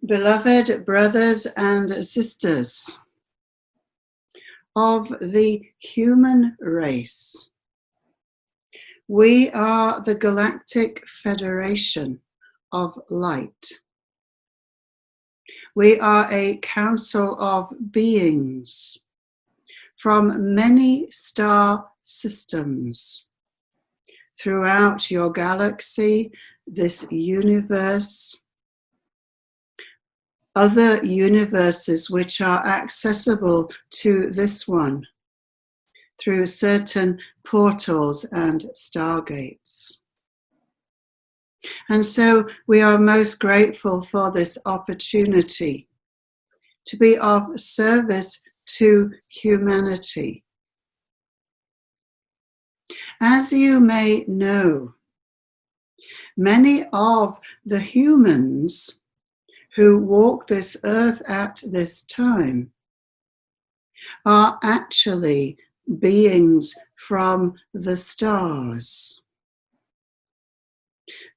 Beloved brothers and sisters of the human race, we are the Galactic Federation of Light. We are a council of beings from many star systems throughout your galaxy, this universe, other universes which are accessible to this one through certain portals and stargates. And so we are most grateful for this opportunity to be of service to humanity. As you may know, many of the humans who walk this earth at this time are actually beings from the stars.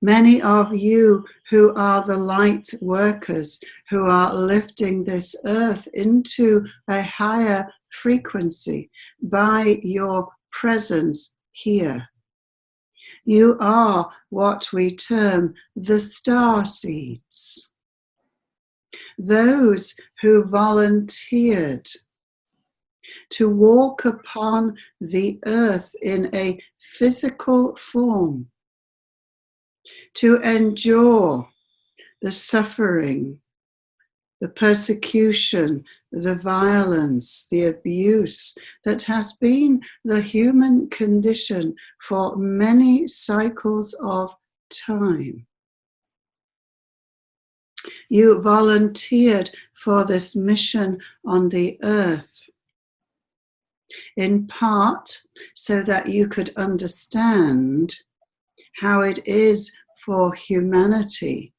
Many of you who are the light workers, who are lifting this earth into a higher frequency by your presence here. You are what we term the star seeds. Those who volunteered to walk upon the earth in a physical form, to endure the suffering, the persecution, the violence, the abuse that has been the human condition for many cycles of time. You volunteered for this mission on the earth, in part so that you could understand how it is for humanity,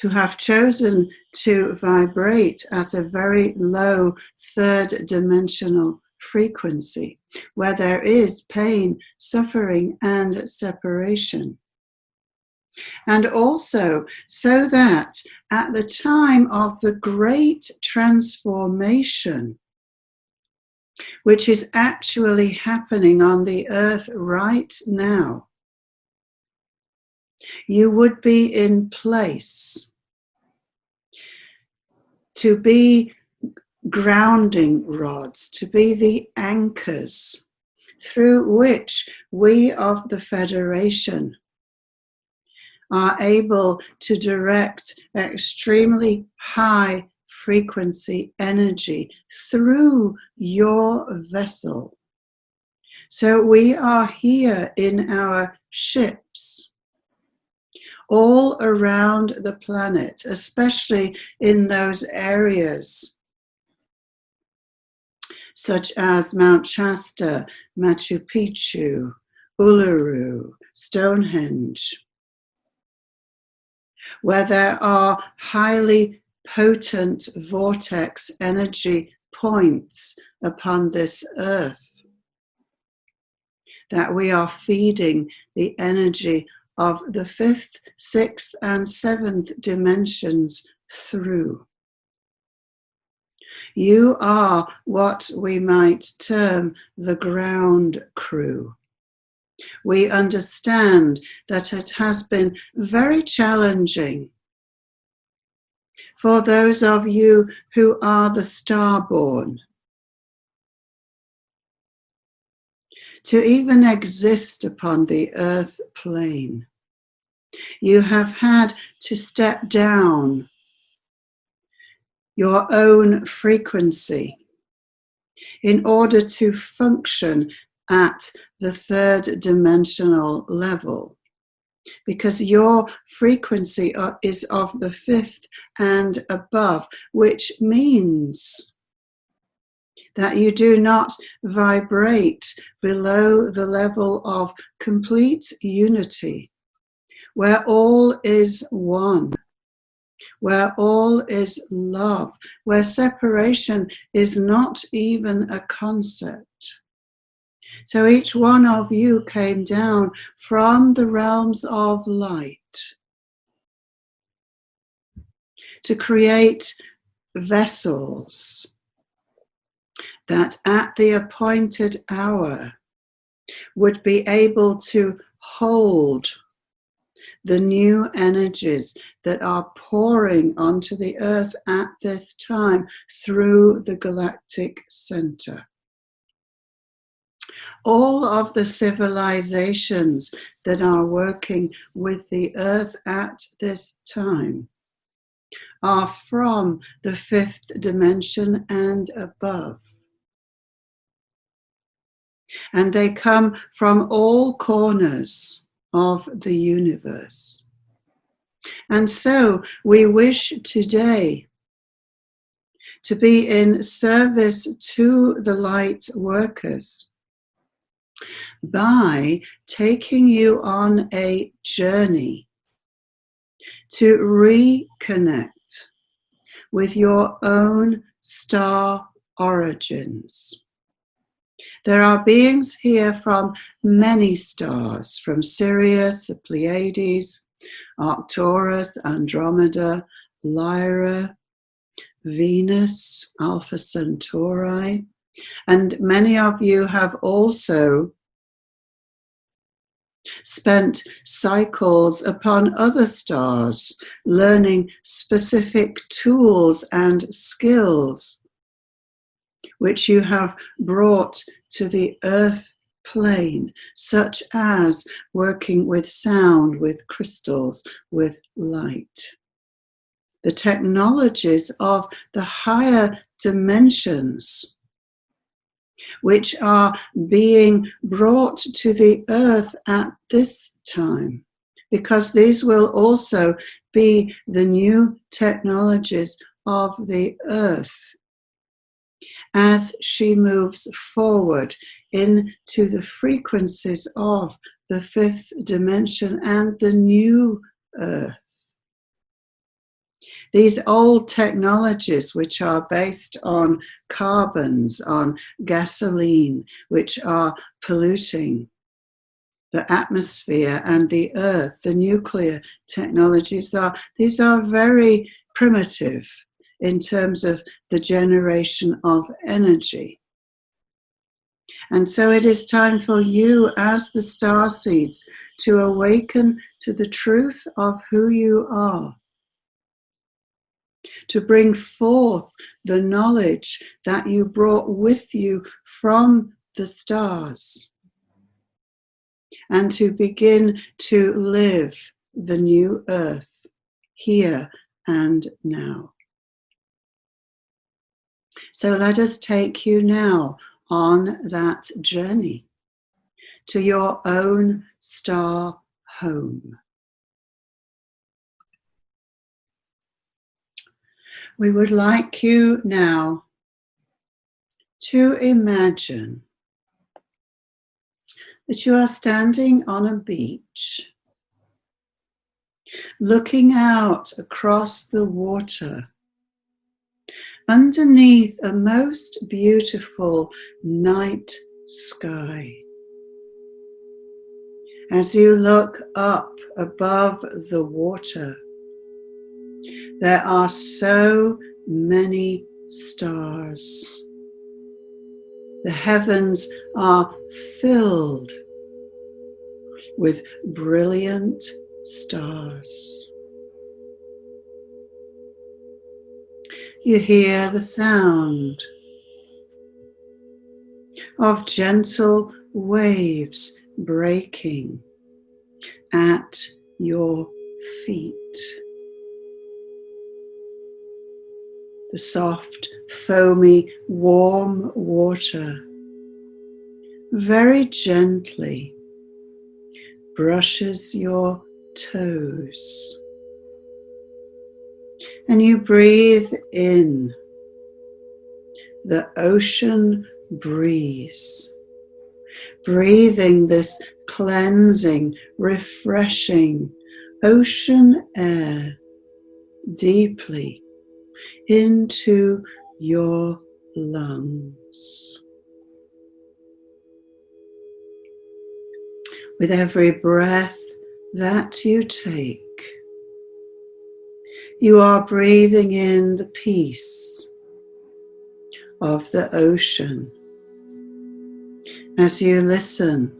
who have chosen to vibrate at a very low third dimensional frequency, where there is pain, suffering, and separation. And also so that at the time of the great transformation, which is actually happening on the earth right now, you would be in place to be grounding rods, to be the anchors through which we of the Federation are able to direct extremely high frequency energy through your vessel. So we are here in our ships, all around the planet, especially in those areas such as Mount Shasta, Machu Picchu, Uluru, Stonehenge, where there are highly potent vortex energy points upon this earth, that we are feeding the energy of the fifth, sixth, and seventh dimensions through. You are what we might term the ground crew. We understand that it has been very challenging for those of you who are the starborn to even exist upon the earth plane. You have had to step down your own frequency in order to function at the third dimensional level, because your frequency is of the fifth and above, which means that you do not vibrate below the level of complete unity, where all is one, where all is love, where separation is not even a concept. So each one of you came down from the realms of light to create vessels that at the appointed hour would be able to hold the new energies that are pouring onto the earth at this time through the galactic center. All of the civilizations that are working with the earth at this time are from the fifth dimension and above. And they come from all corners of the universe. And so we wish today to be in service to the light workers by taking you on a journey to reconnect with your own star origins. There are beings here from many stars, from Sirius, the Pleiades, Arcturus, Andromeda, Lyra, Venus, Alpha Centauri, and many of you have also spent cycles upon other stars, learning specific tools and skills which you have brought to the earth plane, such as working with sound, with crystals, with light. The technologies of the higher dimensions, which are being brought to the earth at this time, because these will also be the new technologies of the earth as she moves forward into the frequencies of the fifth dimension and the new earth. These old technologies, which are based on carbons, on gasoline, which are polluting the atmosphere and the earth, the nuclear technologies, these are very primitive in terms of the generation of energy. And so it is time for you as the star seeds to awaken to the truth of who you are, to bring forth the knowledge that you brought with you from the stars, and to begin to live the new earth here and now. So let us take you now on that journey to your own star home. We would like you now to imagine that you are standing on a beach, looking out across the water, underneath a most beautiful night sky. As you look up above the water, there are so many stars. The heavens are filled with brilliant stars. You hear the sound of gentle waves breaking at your feet. The soft, foamy, warm water very gently brushes your toes. And you breathe in the ocean breeze, breathing this cleansing, refreshing ocean air deeply into your lungs. With every breath that you take, You are breathing in the peace of the ocean as you listen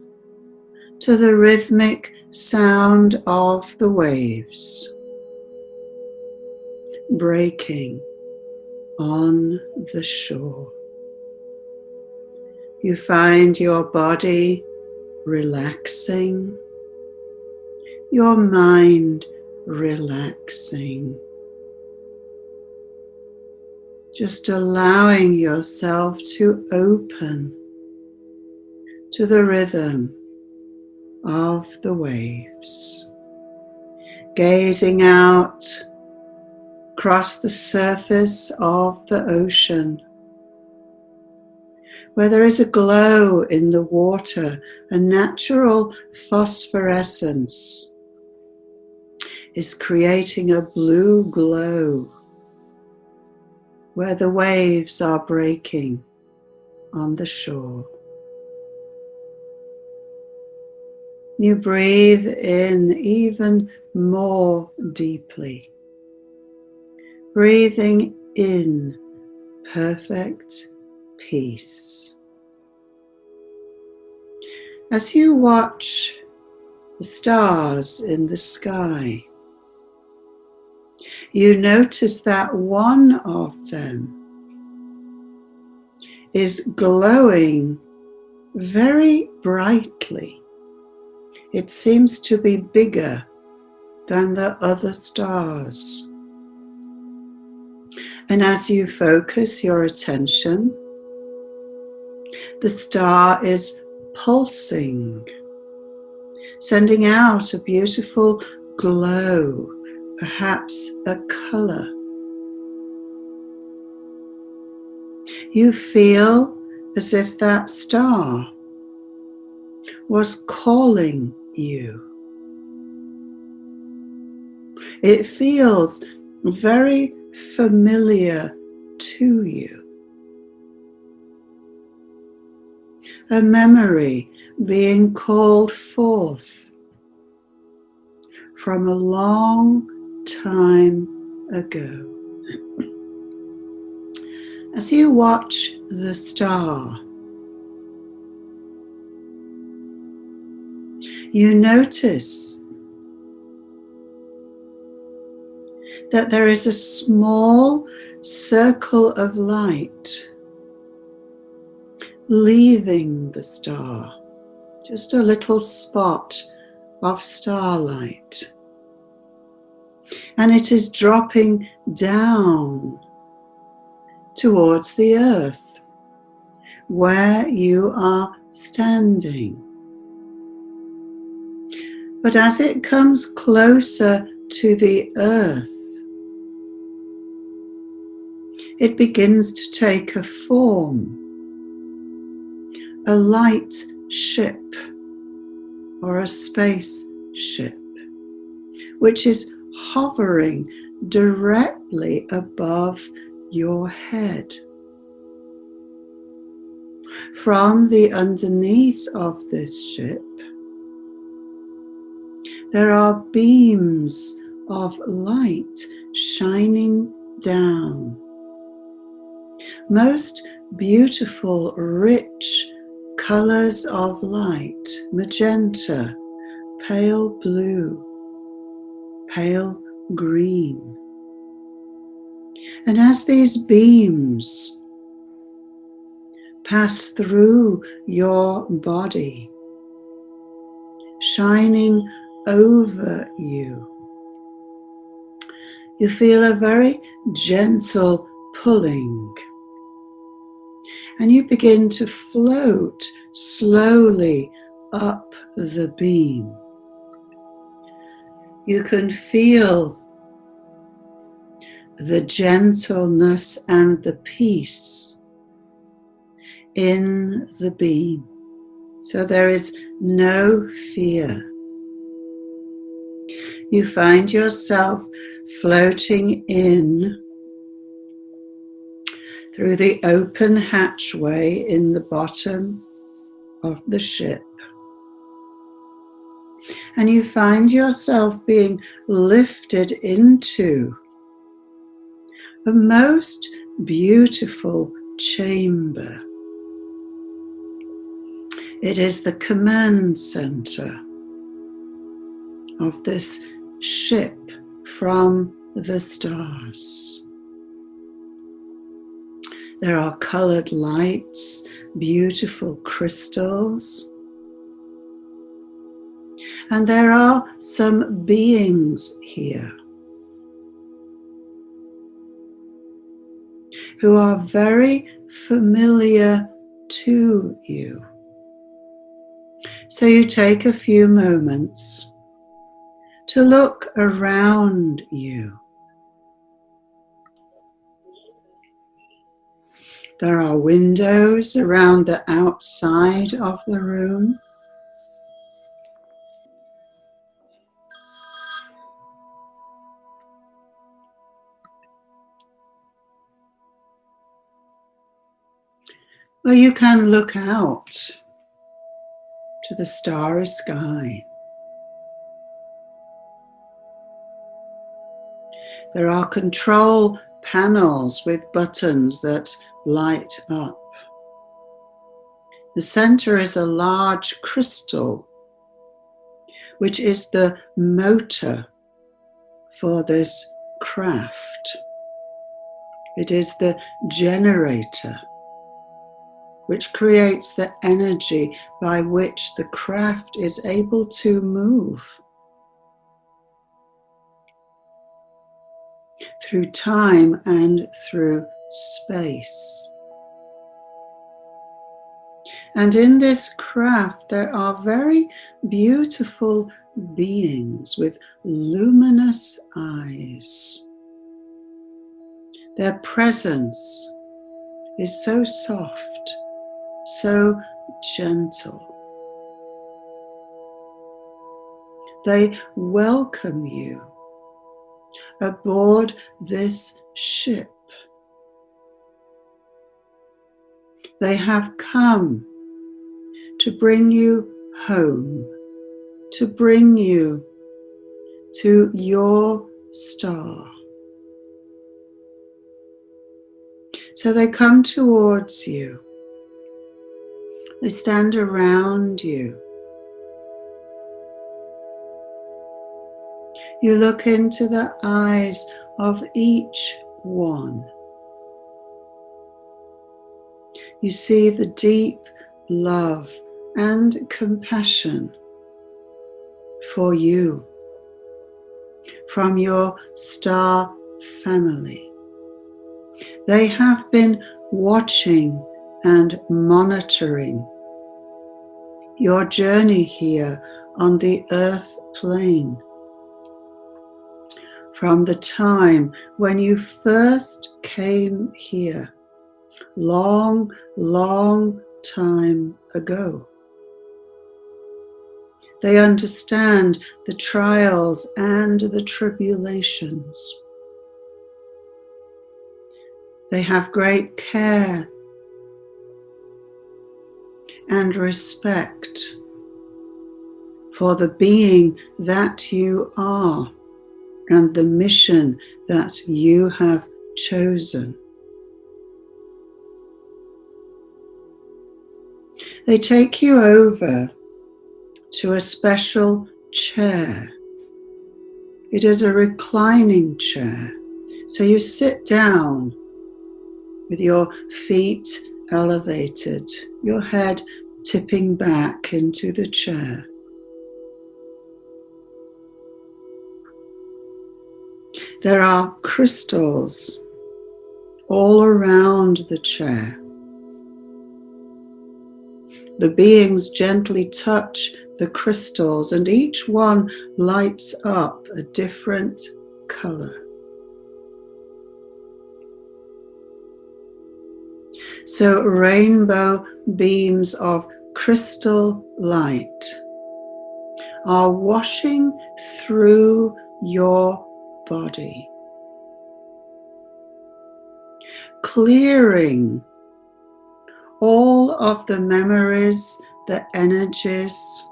to the rhythmic sound of the waves breaking on the shore. You find your body relaxing, your mind relaxing, just allowing yourself to open to the rhythm of the waves, gazing out across the surface of the ocean, where there is a glow in the water, a natural phosphorescence is creating a blue glow where the waves are breaking on the shore. You breathe in even more deeply, breathing in perfect peace. As you watch the stars in the sky, you notice that one of them is glowing very brightly. It seems to be bigger than the other stars. And as you focus your attention, the star is pulsing, sending out a beautiful glow, perhaps a color. You feel as if that star was calling you. It feels very familiar to you. A memory being called forth from a long time ago. As you watch the star, you notice that there is a small circle of light leaving the star, just a little spot of starlight. And it is dropping down towards the earth where you are standing. But as it comes closer to the earth, it begins to take a form, a light ship or a space ship, which is hovering directly above your head. From the underneath of this ship, there are beams of light shining down. Most beautiful, rich colors of light: magenta, pale blue, pale green. And as these beams pass through your body, shining over you, you feel a very gentle pulling, and you begin to float slowly up the beam. You can feel the gentleness and the peace in the beam. So there is no fear. You find yourself floating in through the open hatchway in the bottom of the ship. And you find yourself being lifted into a most beautiful chamber. It is the command center of this ship from the stars. There are colored lights, beautiful crystals, and there are some beings here who are very familiar to you. So you take a few moments to look around you. There are windows around the outside of the room. Or you can look out to the starry sky. There are control panels with buttons that light up. The center is a large crystal, which is the motor for this craft. It is the generator, which creates the energy by which the craft is able to move through time and through space. And in this craft, there are very beautiful beings with luminous eyes. Their presence is so soft, so gentle. They welcome you aboard this ship. They have come to bring you home, to bring you to your star. So they come towards you. They stand around you. You look into the eyes of each one. You see the deep love and compassion for you from your star family. They have been watching and monitoring your journey here on the earth plane. From the time when you first came here, long, long time ago. They understand the trials and the tribulations. They have great care and respect for the being that you are and the mission that you have chosen. They take you over to a special chair. It is a reclining chair. So you sit down with your feet elevated, your head tipping back into the chair. There are crystals all around the chair. The beings gently touch the crystals, and each one lights up a different color. So rainbow beams of crystal light are washing through your body, clearing all of the memories, the energies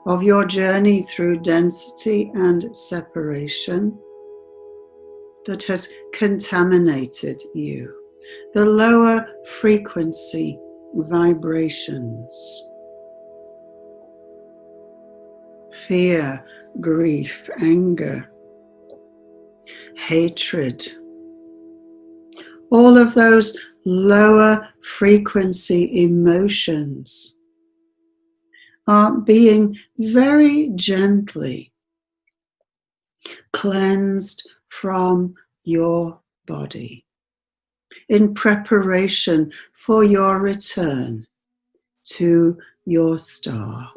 of your journey through density and separation, that has contaminated you, the lower frequency vibrations, fear, grief, anger, hatred, all of those lower frequency emotions are being very gently cleansed from your body in preparation for your return to your star.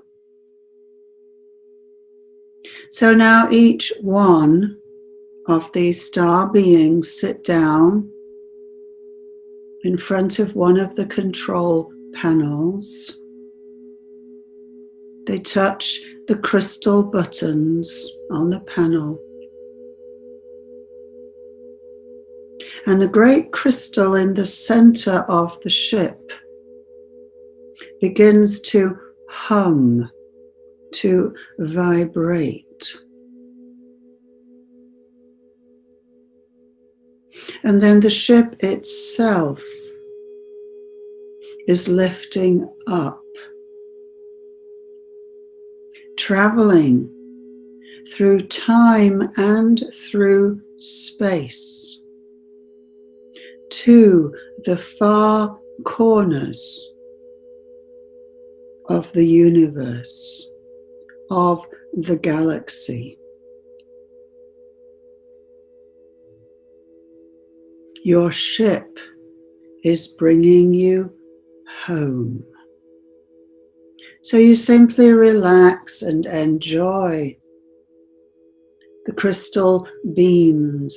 So now each one of these star beings sit down in front of one of the control panels. They touch the crystal buttons on the panel. And the great crystal in the center of the ship begins to hum, to vibrate. And then the ship itself is lifting up, traveling through time and through space to the far corners of the universe, of the galaxy. Your ship is bringing you home. So you simply relax and enjoy the crystal beams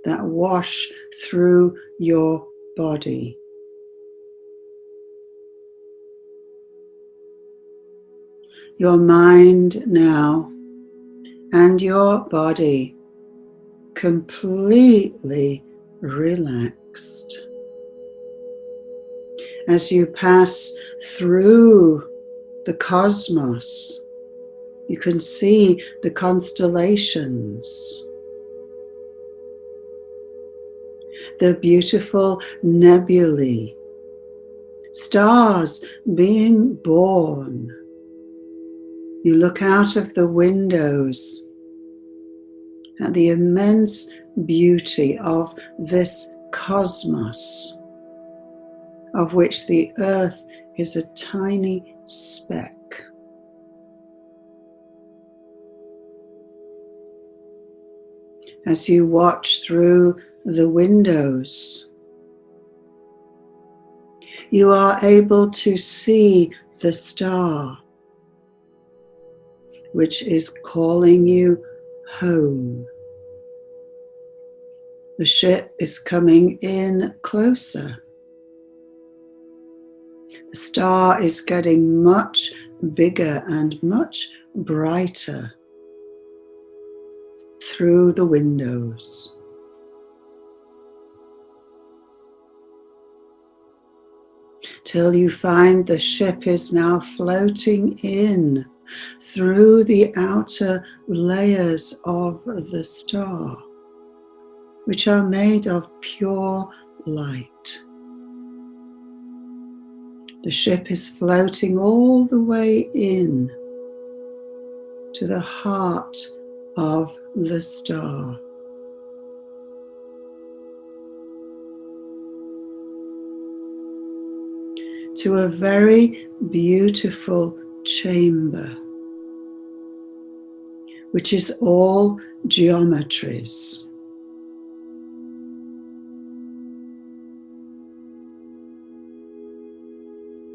that wash through your body. Your mind now and your body completely relaxed. As you pass through the cosmos, you can see the constellations, the beautiful nebulae, stars being born. You look out of the windows at the immense beauty of this cosmos, of which the earth is a tiny speck. As you watch through the windows, you are able to see the star, which is calling you home. The ship is coming in closer. The star is getting much bigger and much brighter through the windows. Till you find the ship is now floating in through the outer layers of the star, which are made of pure light. The ship is floating all the way in to the heart of the star. To a very beautiful chamber, which is all geometries.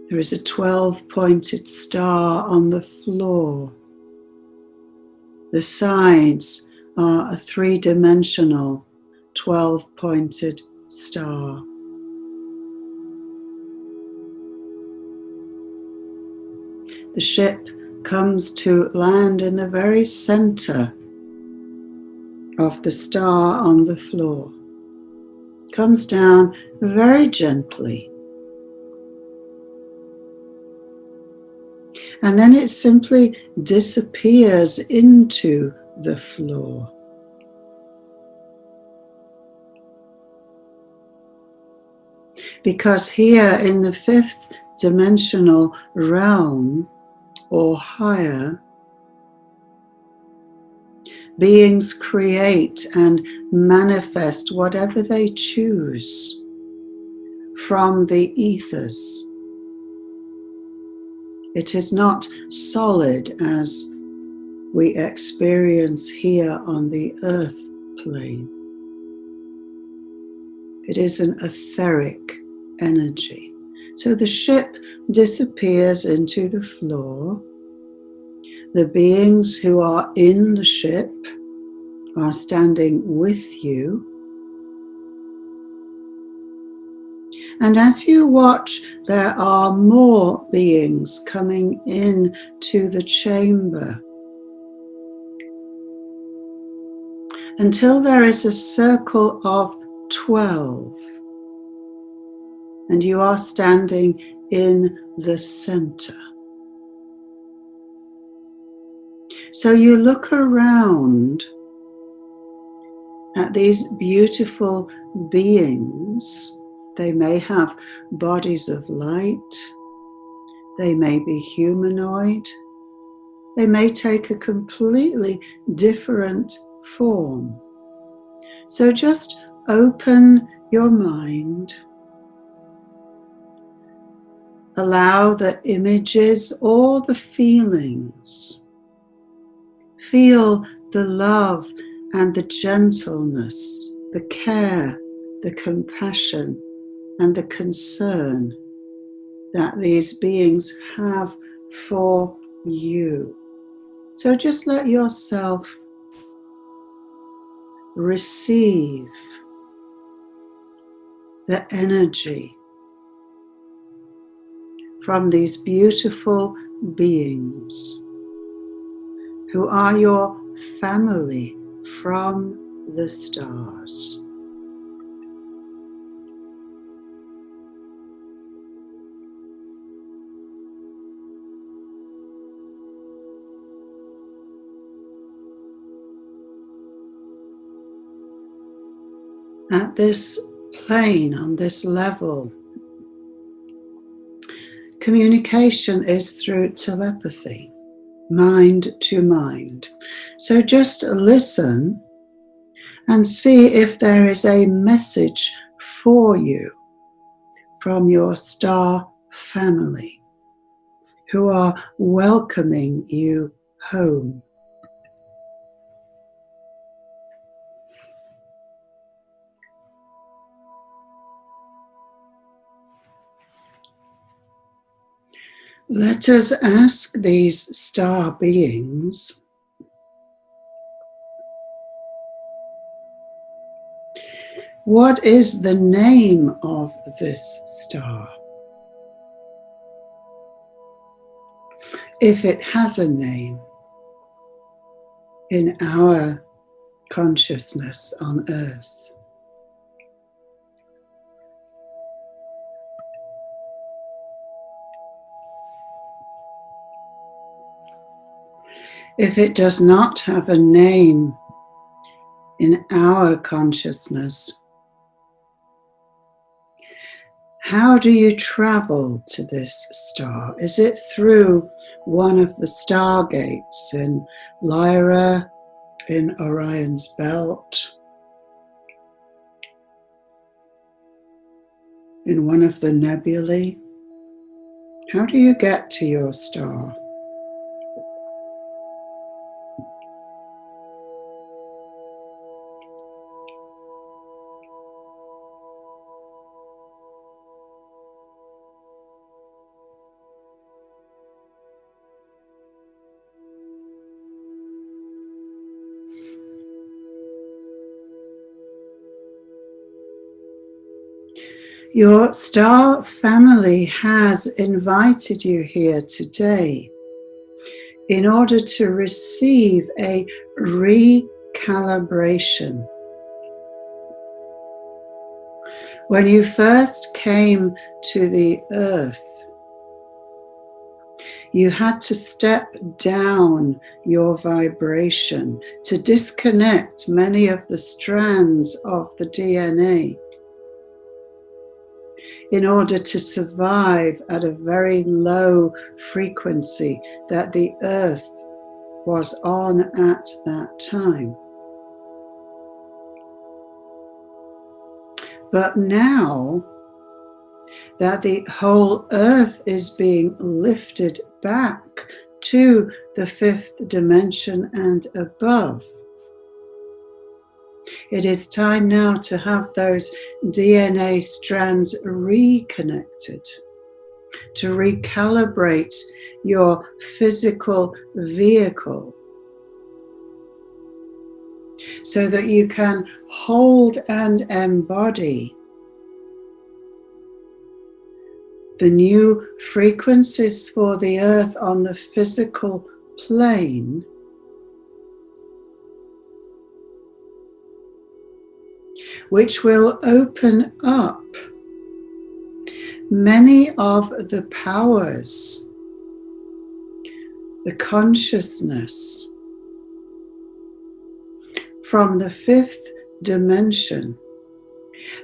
There is a 12-pointed star on the floor. The sides are a 3-dimensional 12-pointed star. The ship comes to land in the very center of the star on the floor. Comes down very gently. And then it simply disappears into the floor. Because here in the fifth dimensional realm or higher, beings create and manifest whatever they choose from the ethers. It is not solid as we experience here on the earth plane. It is an etheric energy. So the ship disappears into the floor. The beings who are in the ship are standing with you. And as you watch, there are more beings coming in to the chamber until there is a circle of 12 and you are standing in the center. So you look around at these beautiful beings. They may have bodies of light, they may be humanoid, they may take a completely different form. So just open your mind, allow the images or the feelings, feel the love and the gentleness, the care, the compassion, and the concern that these beings have for you. So just let yourself receive the energy from these beautiful beings who are your family from the stars. At this plane, on this level, communication is through telepathy, mind to mind. So just listen and see if there is a message for you from your star family who are welcoming you home. Let us ask these star beings, what is the name of this star? If it has a name in our consciousness on Earth. If it does not have a name in our consciousness, how do you travel to this star? Is it through one of the stargates in Lyra, in Orion's belt, in one of the nebulae? How do you get to your star? Your star family has invited you here today in order to receive a recalibration. When you first came to the earth, you had to step down your vibration to disconnect many of the strands of the DNA. in order to survive at a very low frequency that the earth was on at that time. But now that the whole earth is being lifted back to the fifth dimension and above, it is time now to have those DNA strands reconnected, to recalibrate your physical vehicle so that you can hold and embody the new frequencies for the earth on the physical plane, which will open up many of the powers, the consciousness from the fifth dimension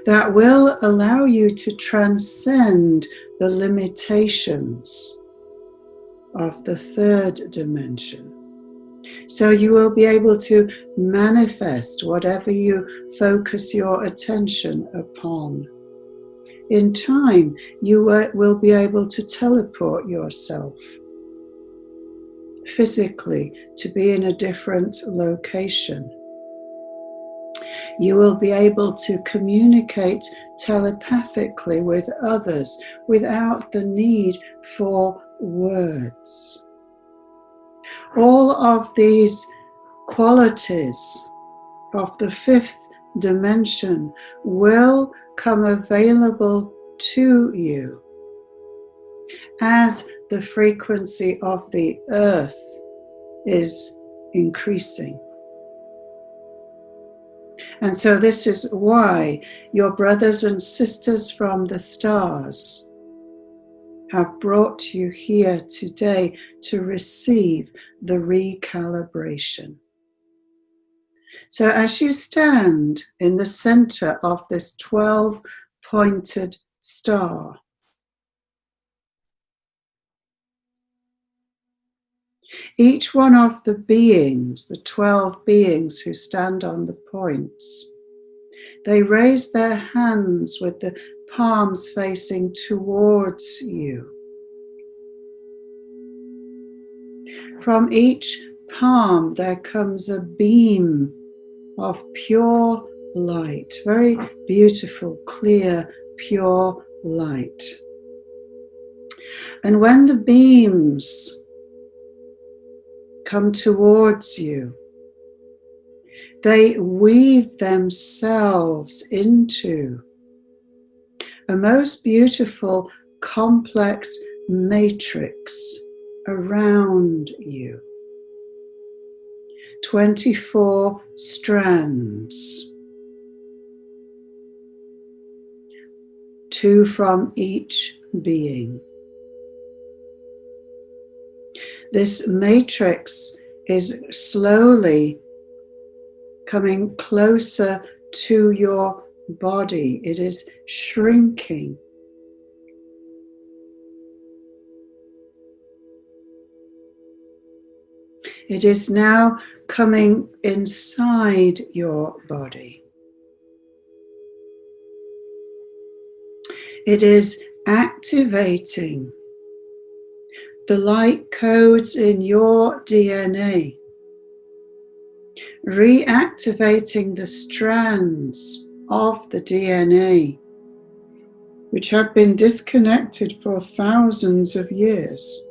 that will allow you to transcend the limitations of the third dimension. So you will be able to manifest whatever you focus your attention upon. In time, you will be able to teleport yourself physically to be in a different location. You will be able to communicate telepathically with others without the need for words. All of these qualities of the fifth dimension will come available to you as the frequency of the earth is increasing. And so this is why your brothers and sisters from the stars have brought you here today to receive the recalibration. So as you stand in the center of this 12-pointed star, each one of the beings, the 12 beings who stand on the points, they raise their hands with the palms facing towards you. From each palm there comes a beam of pure light, very beautiful, clear, pure light. And when the beams come towards you, they weave themselves into a most beautiful, complex matrix around you. 24 strands, 2 from each being. This matrix is slowly coming closer to your body. It is shrinking. It is now coming inside your body. It is activating the light codes in your DNA, reactivating the strands of the DNA which have been disconnected for thousands of years.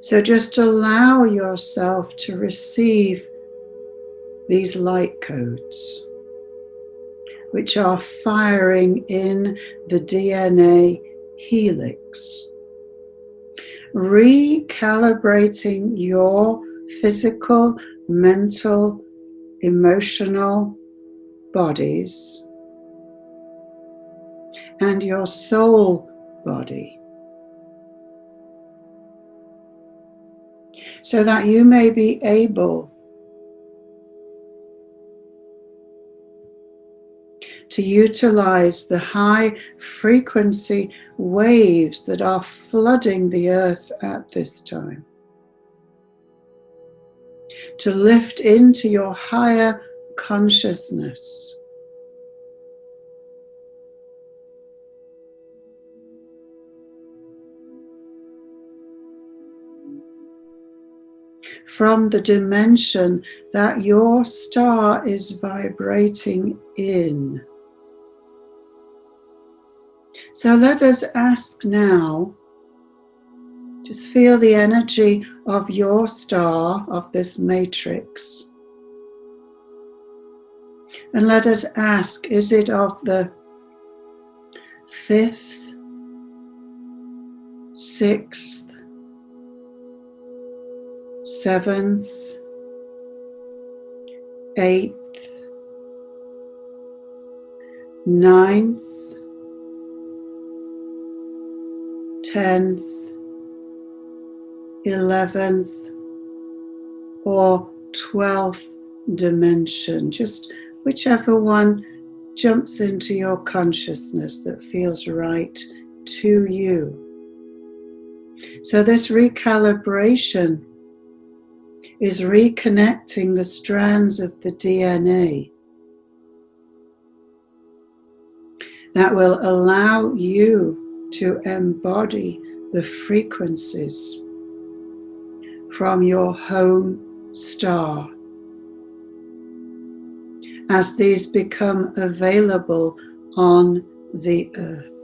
So just allow yourself to receive these light codes, which are firing in the DNA helix, recalibrating your physical, mental, emotional bodies and your soul body, so that you may be able to utilize the high frequency waves that are flooding the earth at this time. To lift into your higher consciousness. From the dimension that your star is vibrating in. So let us ask now, just feel the energy of your star, of this matrix. And let us ask, is it of the 5th, 6th, 7th, 8th, 9th, 10th, 11th, or 12th dimension? Just whichever one jumps into your consciousness that feels right to you. So this recalibration is reconnecting the strands of the DNA that will allow you to embody the frequencies from your home star as these become available on the earth.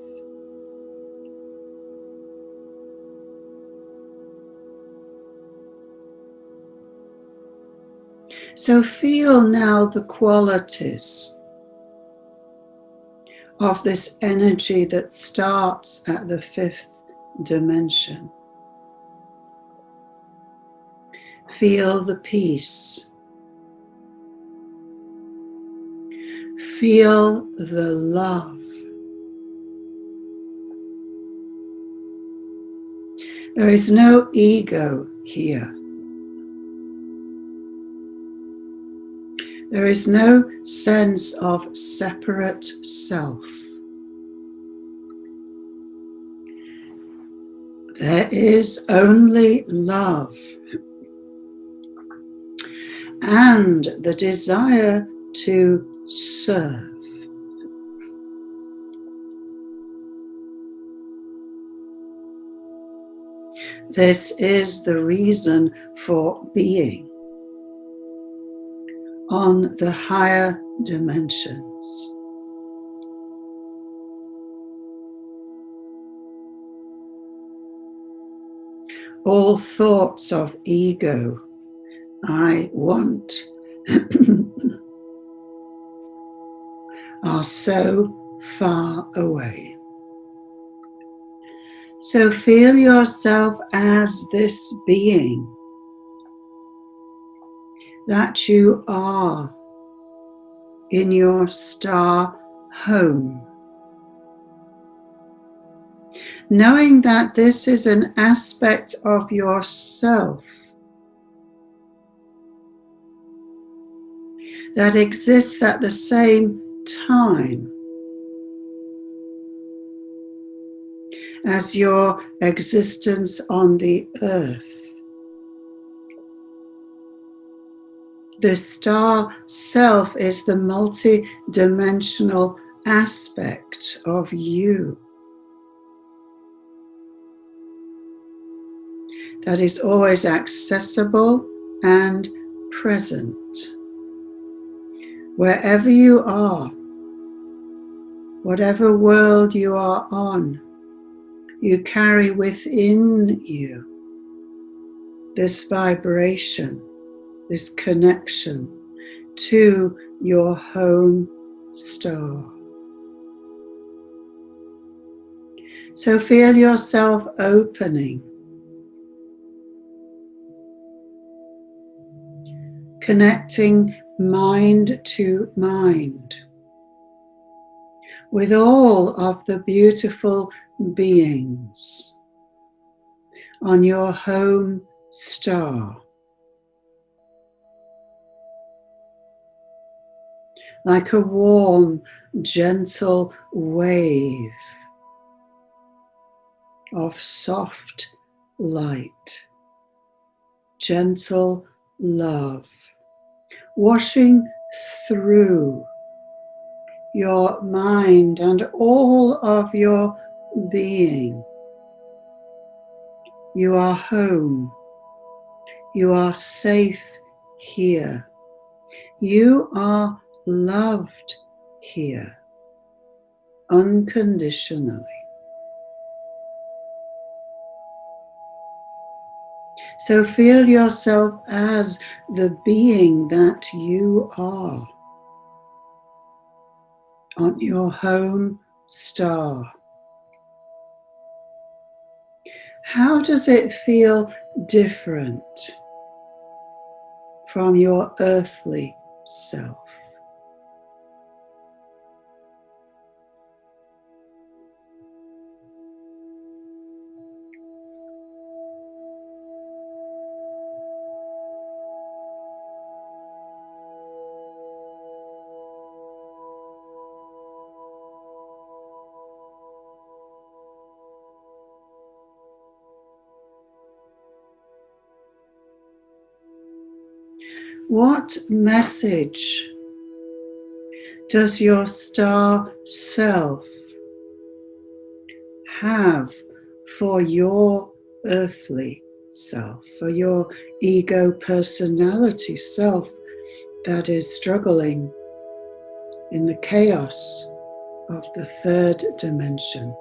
So feel now the qualities of this energy that starts at the 5th dimension. Feel the peace. Feel the love. There is no ego here. There is no sense of separate self. There is only love and the desire to serve. This is the reason for being on the higher dimensions. All thoughts of ego, I want, are so far away. So feel yourself as this being that you are in your star home. Knowing that this is an aspect of yourself that exists at the same time as your existence on the earth. The star self is the multi-dimensional aspect of you that is always accessible and present. Wherever you are, whatever world you are on, you carry within you this vibration, this connection to your home star. So feel yourself opening, connecting mind to mind with all of the beautiful beings on your home star. like a warm, gentle wave of soft light, gentle love, washing through your mind and all of your being. You are home. You are safe here. You are loved here, unconditionally. So feel yourself as the being that you are on your home star. How does it feel different from your earthly self? What message does your star self have for your earthly self, for your ego personality self that is struggling in the chaos of the third dimension?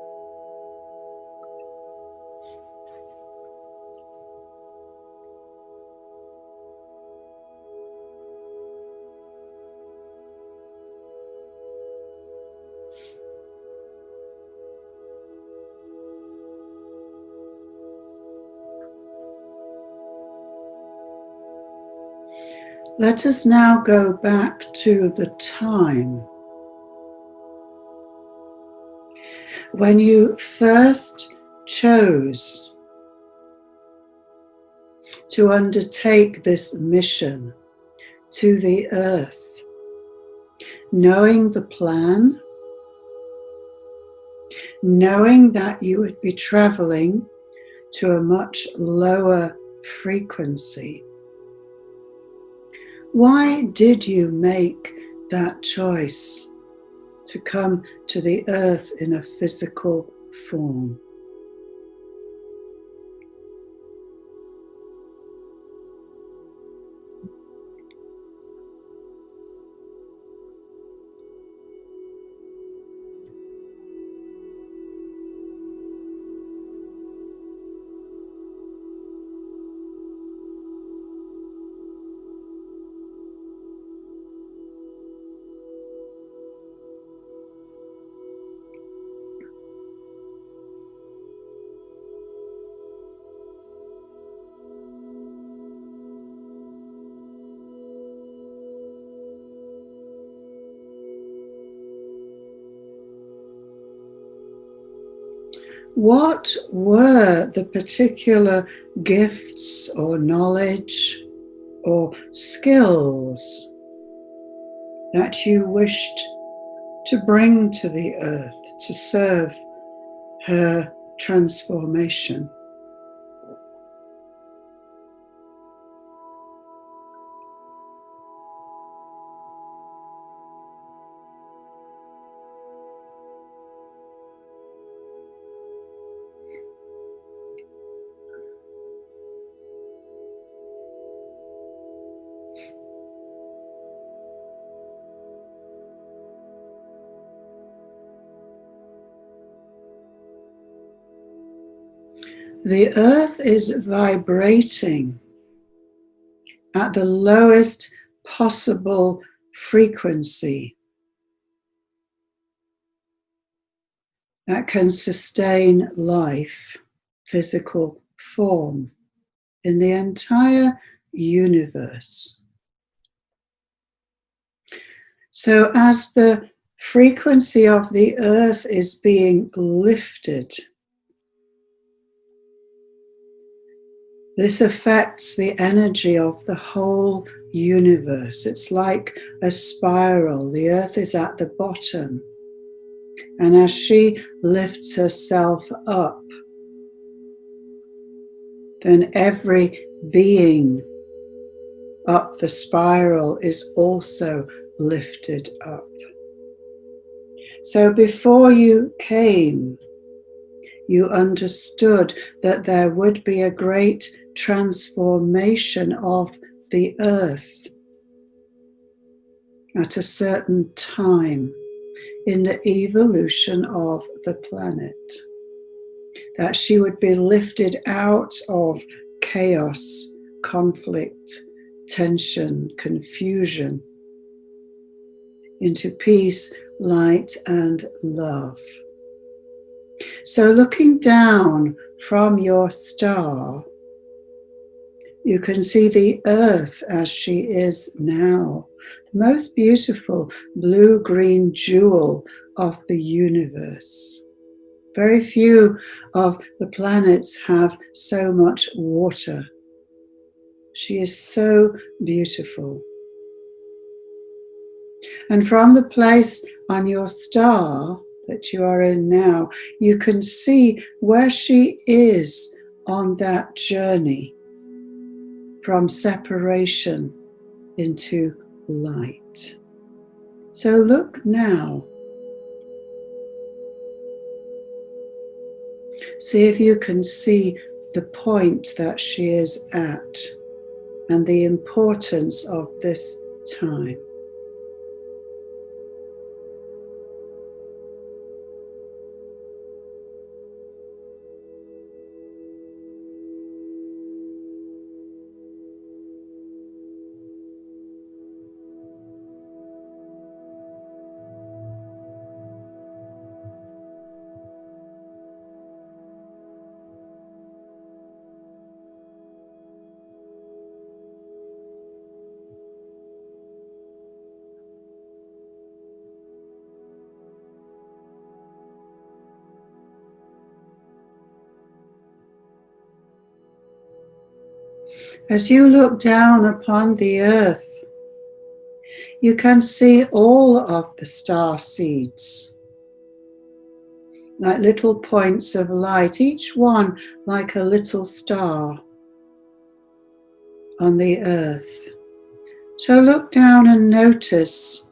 Let us now go back to the time when you first chose to undertake this mission to the earth, knowing the plan, knowing that you would be traveling to a much lower frequency. Why did you make that choice to come to the earth in a physical form? What were the particular gifts or knowledge or skills that you wished to bring to the earth to serve her transformation? The earth is vibrating at the lowest possible frequency that can sustain life, physical form, in the entire universe. So as the frequency of the earth is being lifted, This affects the energy of the whole universe. It's like a spiral. The earth is at the bottom. And as she lifts herself up, then every being up the spiral is also lifted up. So before you came, you understood that there would be a great transformation of the earth at a certain time in the evolution of the planet. That she would be lifted out of chaos, conflict, tension, confusion, into peace, light, and love. So looking down from your star, you can see the earth as she is now, the most beautiful blue-green jewel of the universe. Very few of the planets have so much water. She is so beautiful. And from the place on your star that you are in now, you can see where she is on that journey from separation into light. So look now. See if you can see the point that she is at and the importance of this time. As you look down upon the earth, you can see all of the star seeds, like little points of light, each one like a little star on the earth. So look down and notice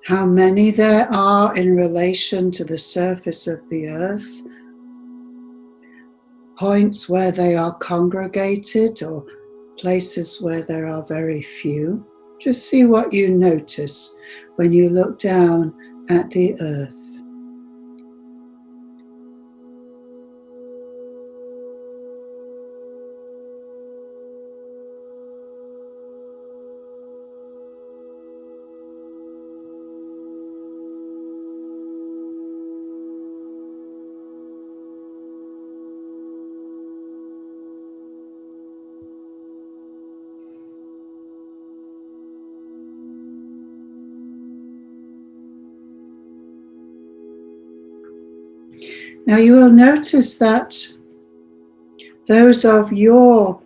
how many there are in relation to the surface of the earth, points where they are congregated or places where there are very few. Just see what you notice when you look down at the earth. Now you will notice that those of your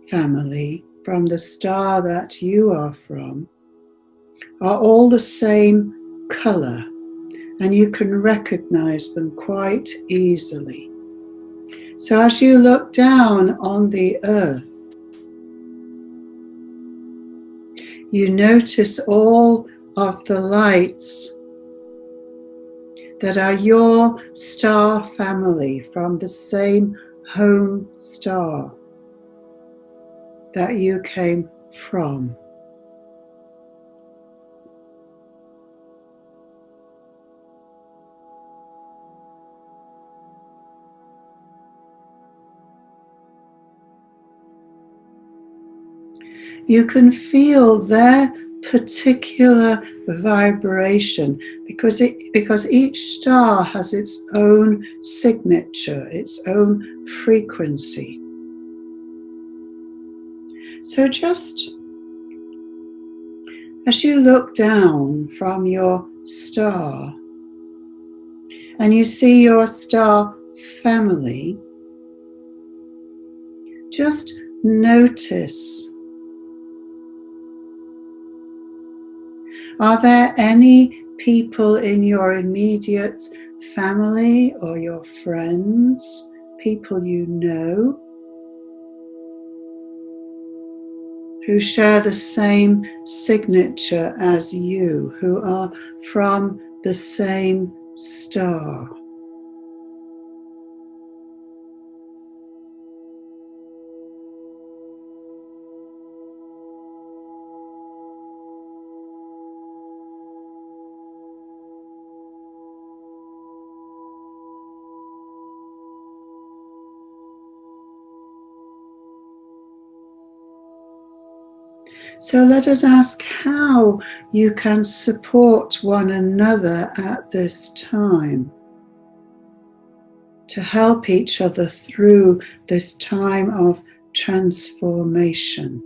family from the star that you are from are all the same color, and you can recognize them quite easily. So as you look down on the earth, you notice all of the lights that are your star family from the same home star that you came from. You can feel their particular vibration because each star has its own signature, its own frequency. So just as you look down from your star and you see your star family, Just notice. Are there any people in your immediate family or your friends, people you know, who share the same signature as you, who are from the same star? So let us ask how you can support one another at this time, to help each other through this time of transformation.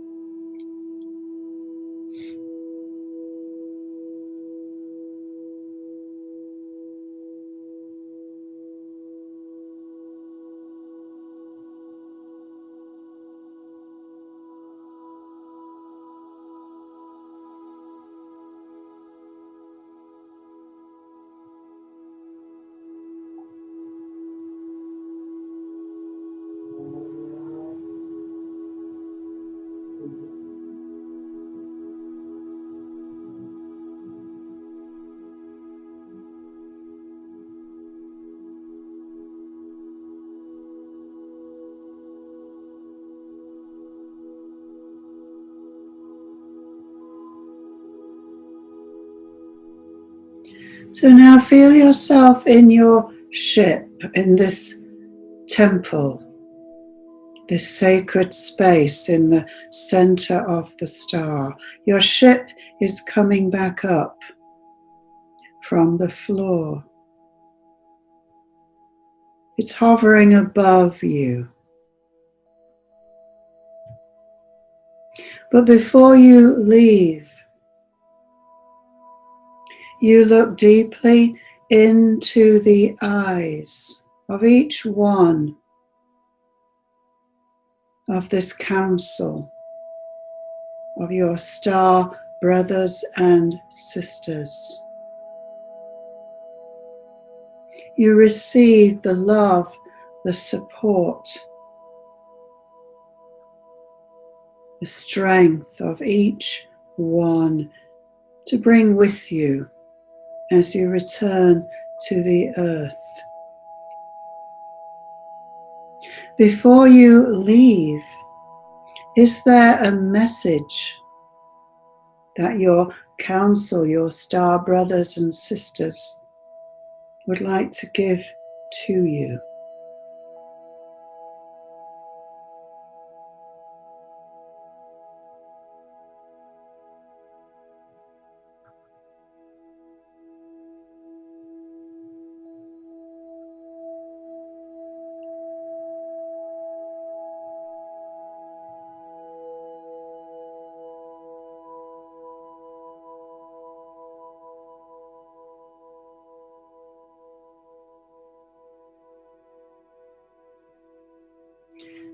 So now feel yourself in your ship, in this temple, this sacred space in the center of the star. Your ship is coming back up from the floor. It's hovering above you. But before you leave, you look deeply into the eyes of each one of this council, of your star brothers and sisters. You receive the love, the support, the strength of each one to bring with you as you return to the earth. Before you leave, is there a message that your council, your star brothers and sisters would like to give to you?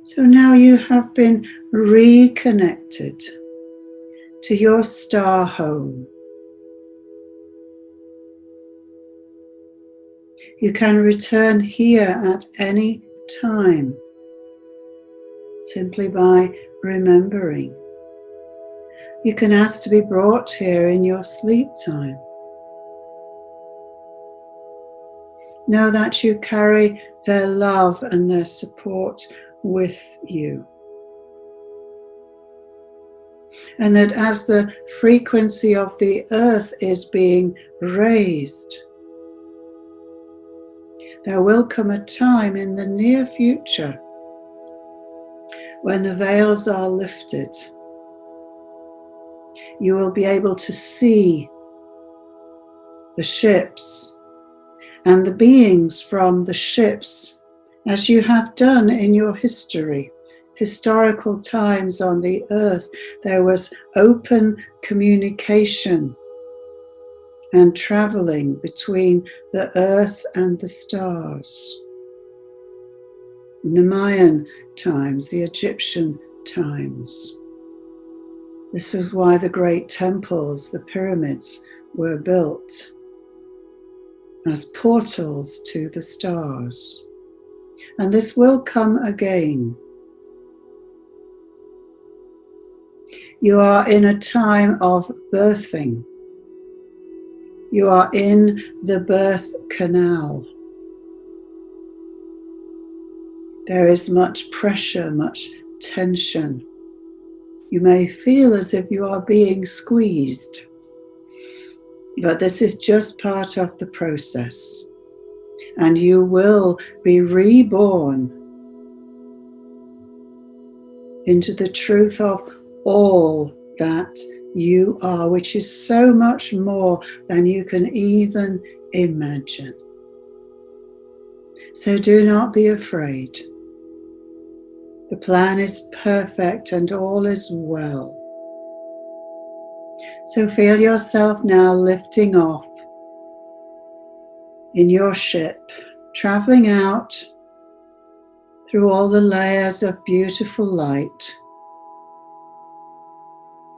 So now you have been reconnected to your star home. You can return here at any time, simply by remembering. You can ask to be brought here in your sleep time. Know that you carry their love and their support with you. And that as the frequency of the earth is being raised, there will come a time in the near future when the veils are lifted. You will be able to see the ships and the beings from the ships, as you have done in your history. Historical times on the earth, there was open communication and traveling between the earth and the stars. in the Mayan times, the Egyptian times. This was why the great temples, the pyramids, were built as portals to the stars. And this will come again. You are in a time of birthing. You are in the birth canal. There is much pressure, much tension. You may feel as if you are being squeezed, but this is just part of the process. And you will be reborn into the truth of all that you are, which is so much more than you can even imagine. So do not be afraid. The plan is perfect and all is well. So feel yourself now lifting off in your ship, traveling out through all the layers of beautiful light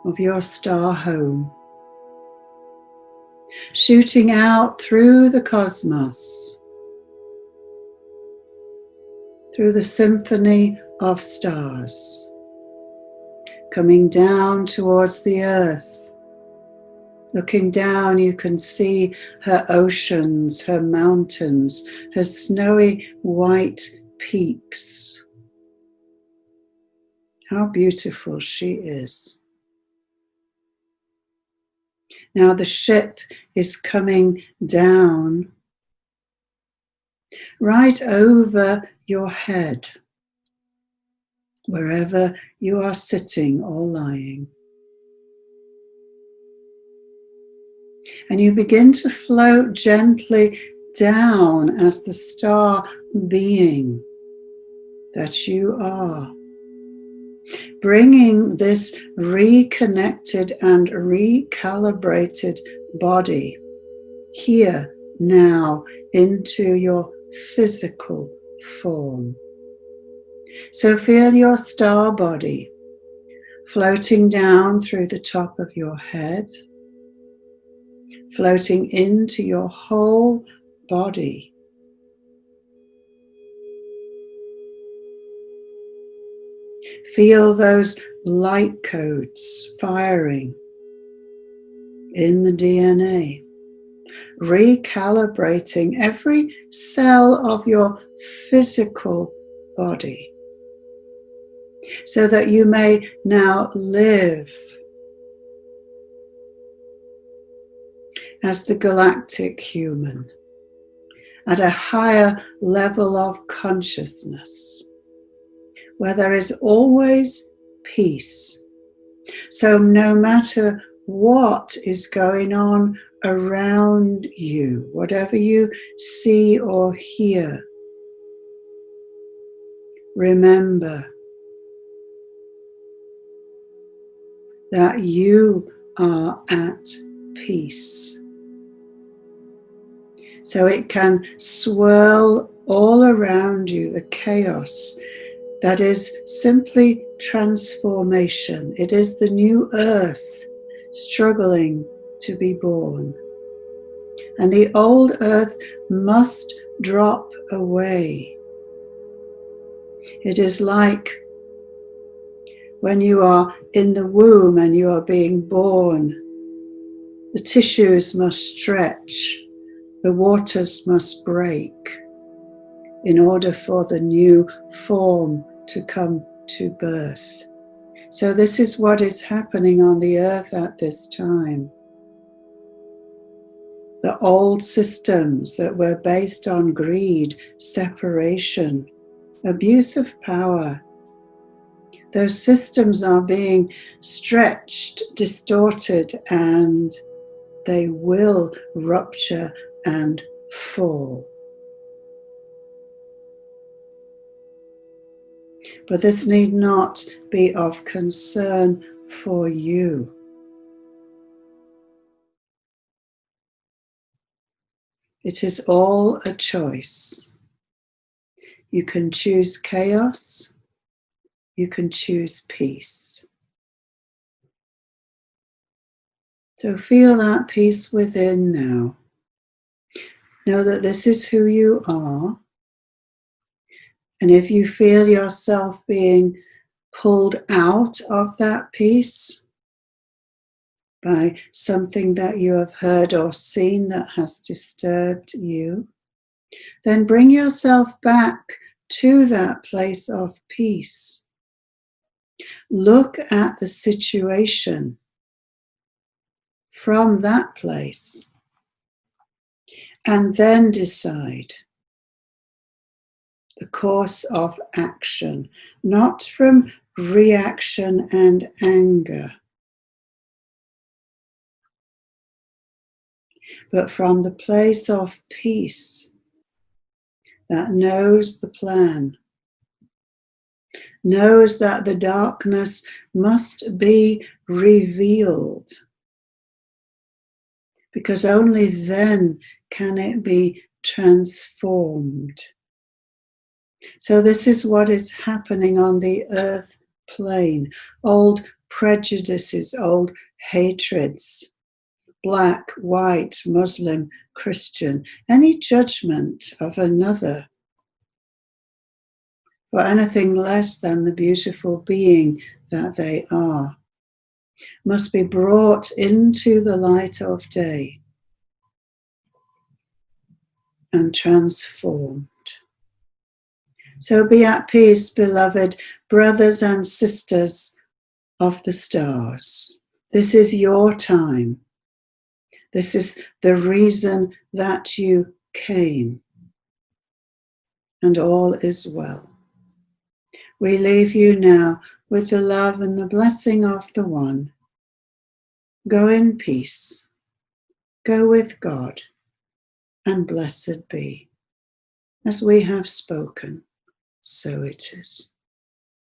of your star home, shooting out through the cosmos, through the symphony of stars, coming down towards the earth. Looking down, you can see her oceans, her mountains, her snowy white peaks. How beautiful she is. Now the ship is coming down right over your head, wherever you are sitting or lying. And you begin to float gently down as the star being that you are, bringing this reconnected and recalibrated body here now into your physical form. So feel your star body floating down through the top of your head, floating into your whole body. Feel those light codes firing in the DNA, recalibrating every cell of your physical body so that you may now live as the galactic human at a higher level of consciousness where there is always peace. So no matter what is going on around you, whatever you see or hear, remember that you are at peace. So it can swirl all around you, the chaos that is simply transformation. It is the new earth struggling to be born. And the old earth must drop away. It is like when you are in the womb and you are being born. The tissues must stretch. The waters must break in order for the new form to come to birth. So this is what is happening on the earth at this time. The old systems that were based on greed, separation, abuse of power, those systems are being stretched, distorted, and they will rupture and fall. But this need not be of concern for you. It is all a choice. You can choose chaos. You can choose peace. So feel that peace within now. Know that this is who you are. And if you feel yourself being pulled out of that peace by something that you have heard or seen that has disturbed you, then bring yourself back to that place of peace. Look at the situation from that place and then decide the course of action, not from reaction and anger, but from the place of peace that knows the plan, knows that the darkness must be revealed, because only then can it be transformed. So this is what is happening on the earth plane. Old prejudices, old hatreds, black, white, Muslim, Christian, any judgment of another for anything less than the beautiful being that they are, must be brought into the light of day and transformed. So be at peace, beloved brothers and sisters of the stars. This is your time. This is the reason that you came. And all is well. We leave you now with the love and the blessing of the One. Go in peace. Go with God, and blessed be. As we have spoken, so it is.